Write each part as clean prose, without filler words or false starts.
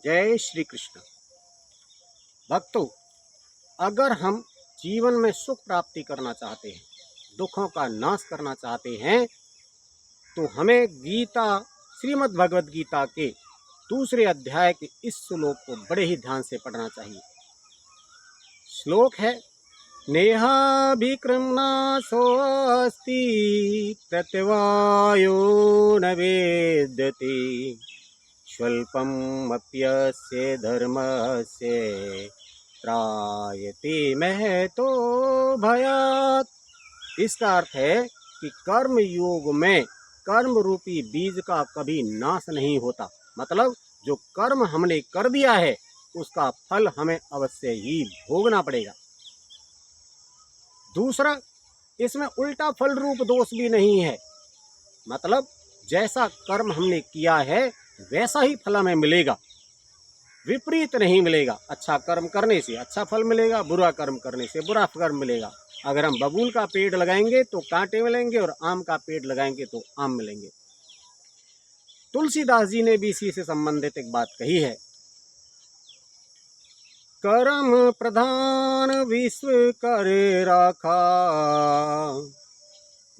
जय श्री कृष्ण। भक्तों, अगर हम जीवन में सुख प्राप्ति करना चाहते हैं, दुखों का नाश करना चाहते हैं, तो हमें गीता, श्रीमद् भगवद गीता के दूसरे अध्याय के इस श्लोक को बड़े ही ध्यान से पढ़ना चाहिए। श्लोक है, नेहाभिक्रमनाशोऽस्ति प्रत्यवायो न वेद्यते स्वल्पमप्यस्य धर्मस्य त्रायते महतो भयात्। इसका अर्थ है कि कर्म योग में कर्म रूपी बीज का कभी नाश नहीं होता। मतलब जो कर्म हमने कर दिया है उसका फल हमें अवश्य ही भोगना पड़ेगा। दूसरा, इसमें उल्टा फल रूप दोष भी नहीं है। मतलब जैसा कर्म हमने किया है वैसा ही फल हमें मिलेगा, विपरीत नहीं मिलेगा। अच्छा कर्म करने से अच्छा फल मिलेगा, बुरा कर्म करने से बुरा फल मिलेगा। अगर हम बबूल का पेड़ लगाएंगे तो कांटे मिलेंगे और आम का पेड़ लगाएंगे तो आम मिलेंगे। तुलसीदास जी ने भी इसी से संबंधित एक बात कही है, कर्म प्रधान विश्व कर राखा,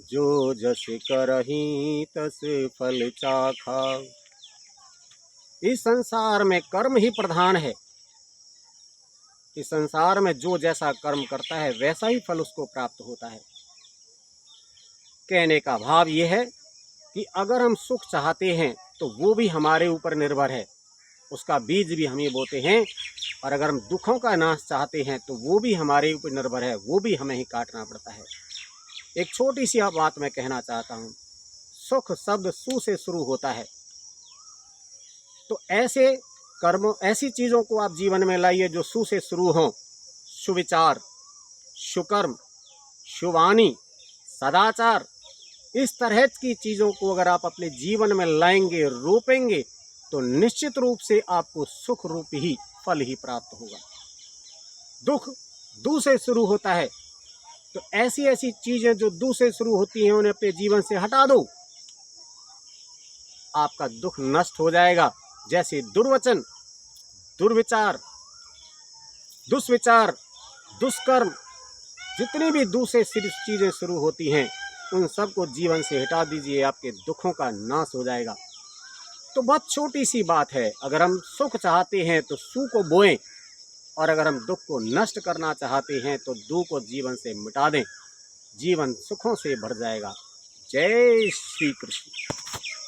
जो जस करहि तस फल चाखा। इस संसार में कर्म ही प्रधान है। इस संसार में जो जैसा कर्म करता है वैसा ही फल उसको प्राप्त होता है। कहने का भाव ये है कि अगर हम सुख चाहते हैं तो वो भी हमारे ऊपर निर्भर है, उसका बीज भी हम ही बोते हैं। और अगर हम दुखों का नाश चाहते हैं तो वो भी हमारे ऊपर निर्भर है, वो भी हमें ही काटना पड़ता है। एक छोटी सी बात मैं कहना चाहता हूँ, सुख शब्द सु से शुरू होता है। तो ऐसे कर्मों, ऐसी चीज़ों को आप जीवन में लाइए जो सु से शुरू हों। सुविचार, सुकर्म, शुवानी, सदाचार, इस तरह की चीज़ों को अगर आप अपने जीवन में लाएंगे, रोपेंगे, तो निश्चित रूप से आपको सुख रूप ही फल ही प्राप्त होगा। दुख दू से शुरू होता है, तो ऐसी ऐसी चीज़ें जो दू से शुरू होती हैं उन्हें अपने जीवन से हटा दो, आपका दुख नष्ट हो जाएगा। जैसे दुर्वचन, दुर्विचार, दुष्विचार, दुष्कर्म, जितनी भी दू से चीज़ें शुरू होती हैं उन सबको जीवन से हटा दीजिए, आपके दुखों का नाश हो जाएगा। तो बहुत छोटी सी बात है, अगर हम सुख चाहते हैं तो सु को बोएं, और अगर हम दुख को नष्ट करना चाहते हैं तो दू को जीवन से मिटा दें। जीवन सुखों से भर जाएगा। जय श्री कृष्ण।